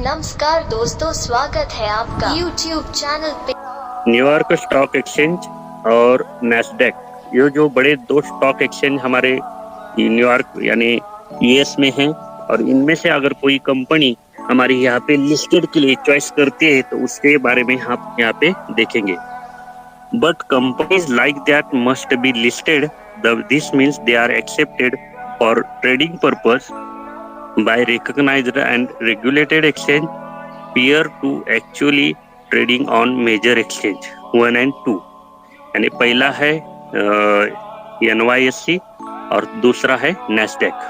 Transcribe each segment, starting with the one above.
नमस्कार दोस्तों, स्वागत है आपका YouTube चैनल पे। न्यूयॉर्क स्टॉक एक्सचेंज और नैस्डैक, ये जो बड़े दो स्टॉक एक्सचेंज हमारे न्यूयॉर्क यानी यूएस में हैं, और इनमें से अगर कोई कंपनी हमारी यहाँ पे लिस्टेड के लिए चॉइस करती है तो उसके बारे में हम यहाँ पे देखेंगे। But companies like that must be listed, this means they are accepted for trading purpose by recognized and regulated exchange prior to actually trading on major exchange 1 and 2। यानी पहला है NYSE और दूसरा है नैस्डैक।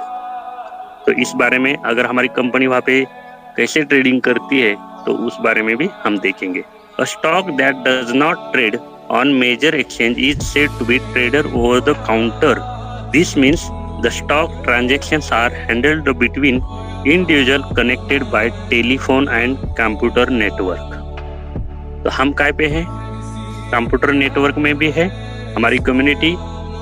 तो इस बारे में अगर हमारी कंपनी वहाँ पे कैसे ट्रेडिंग करती है तो उस बारे में भी हम देखेंगे। A stock that does not trade on major exchange is said to be traded over the counter. This means the stock transactions are handled between individual connected by telephone and computer network। तो हम काय पे हैं? Computer network में भी है। हमारी community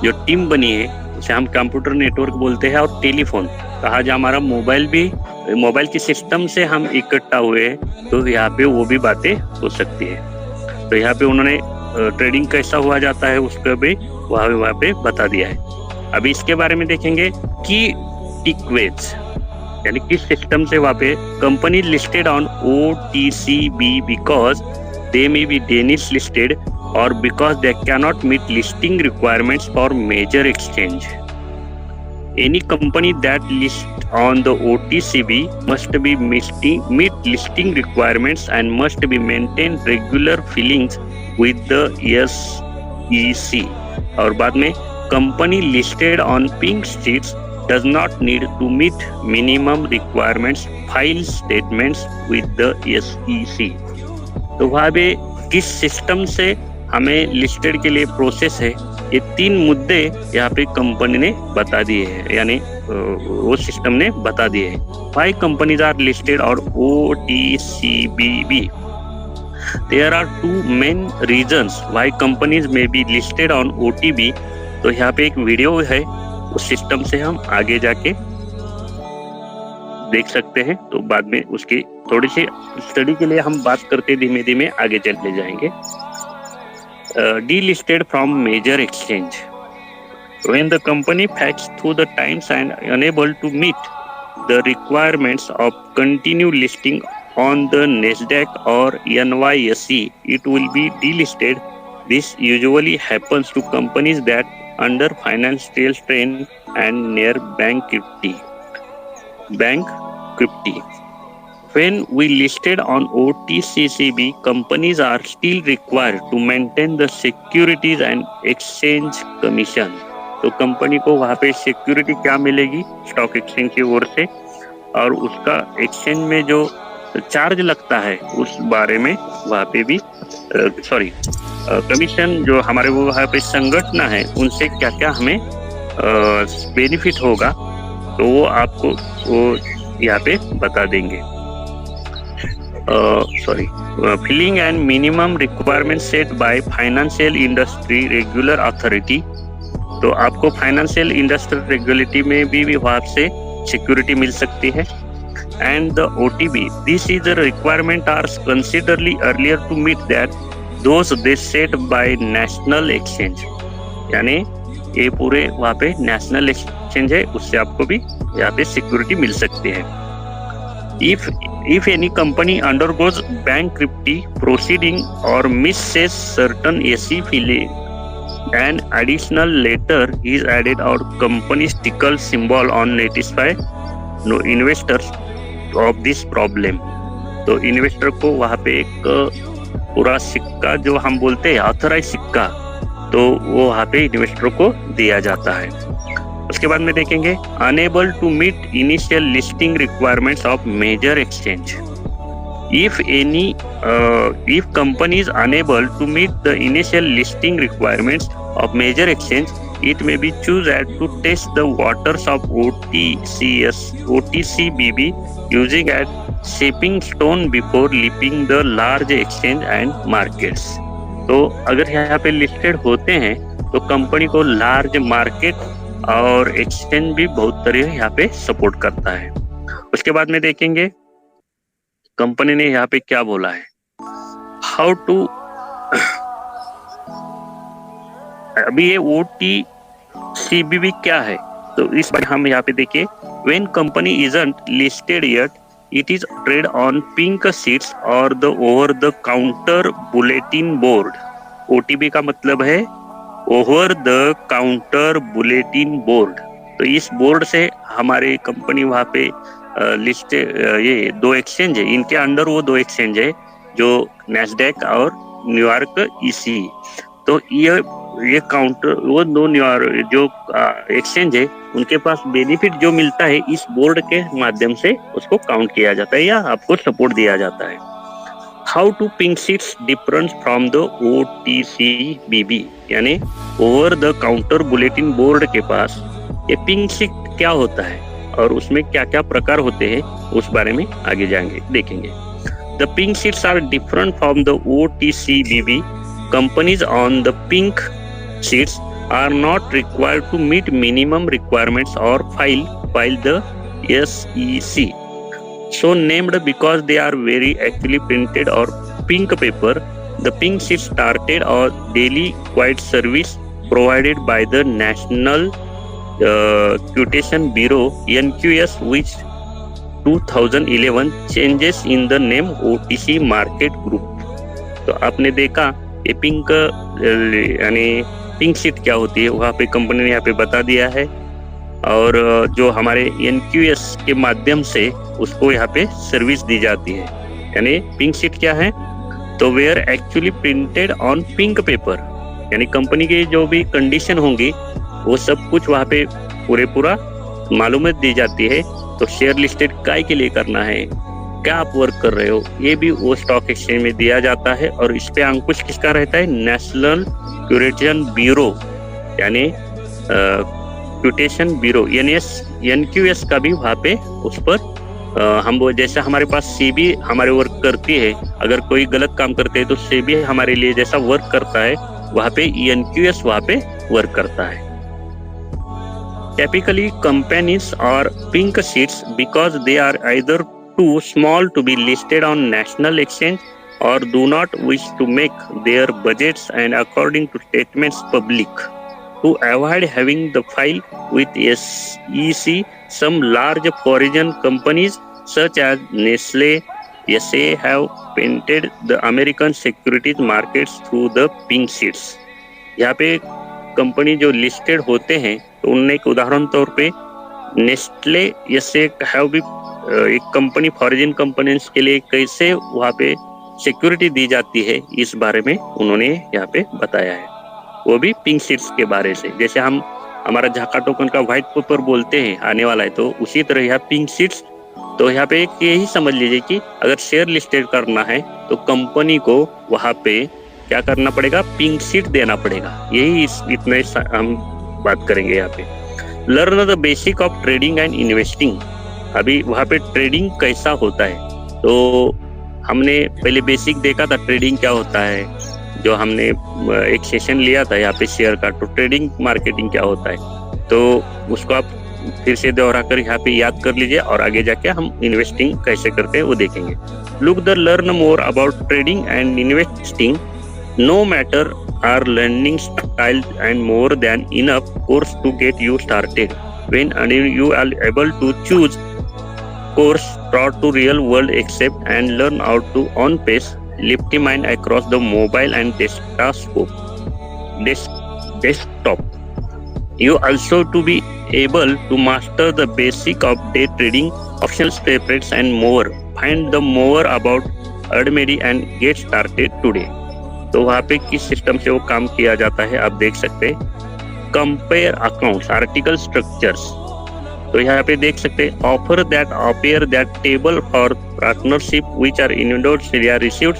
जो टीम बनी है उसे हम कंप्यूटर नेटवर्क बोलते हैं, और टेलीफोन कहा जा हमारा मोबाइल की सिस्टम से हम इकट्ठा हुए हैं, तो यहाँ पे वो भी बातें हो सकती है। तो यहाँ पे उन्होंने ट्रेडिंग कैसा हुआ जाता है उसका भी वहाँ पे बता दिया है। अभी इसके बारे में देखेंगे कि टिकवेज यानी किस सिस्टम से वहाँ पे company listed on OTCB because they may be delisted listed or because they cannot meet listing requirements for major exchange. Any company that list on the OTCB must be meet listing requirements and must be maintain regular filings with the SEC। और बाद में company listed on pink sheets does not need to meet minimum requirements file statements with the SEC। तो वहाँ पे किस system से हमें listed के लिए प्रोसेस है, ये 3 मुद्दे यहाँ पे कंपनी ने बता दिए हैं, यानी वो सिस्टम ने बता दिए हैं। Why companies are listed और OTCBB? There are 2 main reasons why companies may be listed on OTB। तो यहाँ पे एक वीडियो है, उस सिस्टम से हम आगे जाके देख सकते हैं। तो बाद में उसकी थोड़ी सी स्टडी के लिए हम बात करते धीमे धीमे आगे चलते जाएंगे। Delisted from major exchange when the company falls through the times and unable to meet the requirements of continue listing on the Nasdaq or NYSE, it will be delisted. This usually happens to companies that under financial strain and near bankruptcy. When we listed on OTCCB, companies are still required to maintain the Securities and Exchange Commission। तो company को वहाँ पे security क्या मिलेगी stock exchange की ओर से, और उसका एक्सचेंज में जो चार्ज लगता है उस बारे में वहाँ पे भी कमीशन जो हमारे वो वहाँ पे संगठन है उनसे क्या क्या हमें बेनिफिट होगा, तो वो आपको वो यहाँ पे बता देंगे। Filing and minimum requirement set by financial industry regular authority. तो आपको फाइनेंशियल इंडस्ट्री रेगुलेटरी में भी वहाँ से सिक्योरिटी मिल सकती है। And the OTB, this is the requirement are considerably earlier to meet that those they set by national exchange। यानी ये पूरे वहाँ पे नेशनल एक्सचेंज है, उससे आपको भी यहाँ पे सिक्योरिटी मिल सकती है। If any company undergoes bankruptcy proceeding or misses certain SE filing, an additional letter is added or company's ticker symbol on notify no investors of this problem. तो इन्वेस्टर को वहाँ पे एक पूरा सिक्का जो हम बोलते हैं ऑथराइज सिक्का, तो वो वहाँ पे इन्वेस्टर को दिया जाता है। उसके बाद में देखेंगे unable to meet initial listing requirements of major exchange. If company is unable to meet the initial listing requirements of major exchange, it may be chosen to test the waters of OTCBB using a stepping stone before leaping the large exchange and markets। तो अगर यहाँ पे listed होते हैं तो company को large market और exchange भी बहुत तरह यहाँ पे सपोर्ट करता है। उसके बाद में देखेंगे कंपनी ने यहाँ पे क्या बोला है, हाउ टू, अभी ये OTCBB क्या है, तो इस बार हम यहाँ पे देखिए, when company isn't listed yet it is trade on pink sheets और the over the counter bulletin board. OTB का मतलब है over the counter bulletin board. तो इस बोर्ड से हमारी कंपनी वहाँ पे लिस्ट, ये 2 एक्सचेंज है, इनके अंडर वो 2 एक्सचेंज है जो नैस्डैक और न्यूयॉर्क ECE। तो ये काउंटर, वो 2 न्यूयॉर्क जो एक्सचेंज है, उनके पास बेनिफिट जो मिलता है इस बोर्ड के माध्यम से उसको काउंट किया जाता है या आपको सपोर्ट दिया जाता है। How to pink sheets difference from the OTCBB, यानी over the counter bulletin board के पास ये पिंक शीट क्या होता है और उसमें क्या क्या प्रकार होते हैं, उस बारे में आगे जाएंगे देखेंगे। The pink sheets are different from the OTCBB। Companies on the pink sheets are not required to meet minimum requirements or file the SEC. So named because they are very actually printed or pink paper, the pink sheets started a daily quiet service provided by the National Quotation Bureau (NQS), which 2011 changes in the name OTC Market Group। तो आपने देखा ये pink, यानी pink sheet क्या होती है, वहाँ पे कंपनी ने यहाँ पे बता दिया है, और जो हमारे NQS के माध्यम से उसको यहाँ पे सर्विस दी जाती है। यानी पिंक शीट क्या है, तो were actually printed on pink paper, यानी कंपनी की जो भी कंडीशन होंगी वो सब कुछ वहाँ पे पूरा मालूमात दी जाती है। तो शेयर लिस्टेड काय के लिए करना है, क्या आप वर्क कर रहे हो, ये भी वो स्टॉक एक्सचेंज में दिया जाता है। और इस पे अंकुश किसका रहता है, नेशनल क्यूरेशन ब्यूरो, यानी क्यूटेशन ब्यूरो NQS का भी वहाँ पे उस पर हम वो, जैसे हमारे पास SEBI हमारे वर्क करती है, अगर कोई गलत काम करते हैं तो SEBI हमारे लिए जैसा वर्क करता है वहाँ पे NQS वहाँ पे वर्क करता है। Typically companies are pink sheets because they are either too small to be listed on national exchange or do not wish to make their budgets and according to statements public. To avoid having the file with SEC, some large foreign companies such as Nestle, SA have painted the American securities markets through the pink sheets। यहाँ पे company जो listed होते हैं, तो उनने एक उदाहरण तौर पे नेस्ले SA हैव भी एक कंपनी, फॉरेन कंपनीज के लिए कैसे वहाँ पे सिक्योरिटी दी जाती है, इस बारे में उन्होंने यहाँ पे बताया है, वो भी पिंक शीट्स के बारे से। जैसे हम हमारा झाका टोकन का व्हाइट पेपर बोलते हैं आने वाला है, तो उसी तरह यहाँ पिंक शीट्स। तो यहाँ पे एक यही समझ लीजिए कि अगर शेयर लिस्टेड करना है तो कंपनी को वहाँ पे क्या करना पड़ेगा, पिंक शीट देना पड़ेगा। यही इतने हम बात करेंगे यहाँ पे। Learn the basic of trading and investing. अभी वहाँ पे ट्रेडिंग कैसा होता है, तो हमने पहले बेसिक देखा था ट्रेडिंग क्या होता है, जो हमने एक सेशन लिया था यहाँ पे शेयर का। तो ट्रेडिंग मार्केटिंग क्या होता है, तो उसको आप फिर से दोहरा कर यहाँ पे याद कर लीजिए, और आगे जाके हम इन्वेस्टिंग कैसे करते हैं वो देखेंगे। Look the learn more about trading and investing, no matter our learning style and more than enough course to get you started when you are able to choose course taught to real world accept and learn how to on pace lifty mind across the mobile and desktop. You also to be able to master the basic of day trading, options, trades and more. Find the more about Admeri and get started today. तो वहाँ पे किस system से वो काम किया जाता है आप देख सकते हैं। कंपेयर अकाउंट्स, आर्टिकल स्ट्रक्चर्स, तो यहाँ पे देख सकते हैं offer that appear that table for partnership which are indoors या received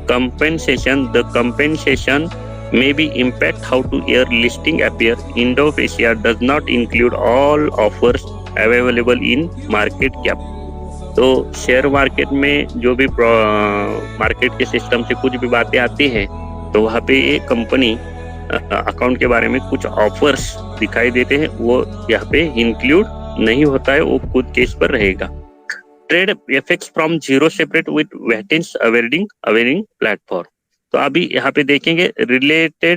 compensation, the compensation may be impact how to air listing appear. Indonesia does not include all offers available in market cap. तो share market में जो भी market के system से कुछ भी बातें आती हैं, तो वहाँ पे ये कंपनी अकाउंट के बारे में कुछ ऑफर्स दिखाई देते हैं, वो यहाँ पे इंक्लूड नहीं होता है, वो खुद केस पर रहेगा। Trade FX from zero separate with वेटेंस अवेयरिंग प्लेटफॉर्म। तो अभी यहाँ पे देखेंगे रिलेटेड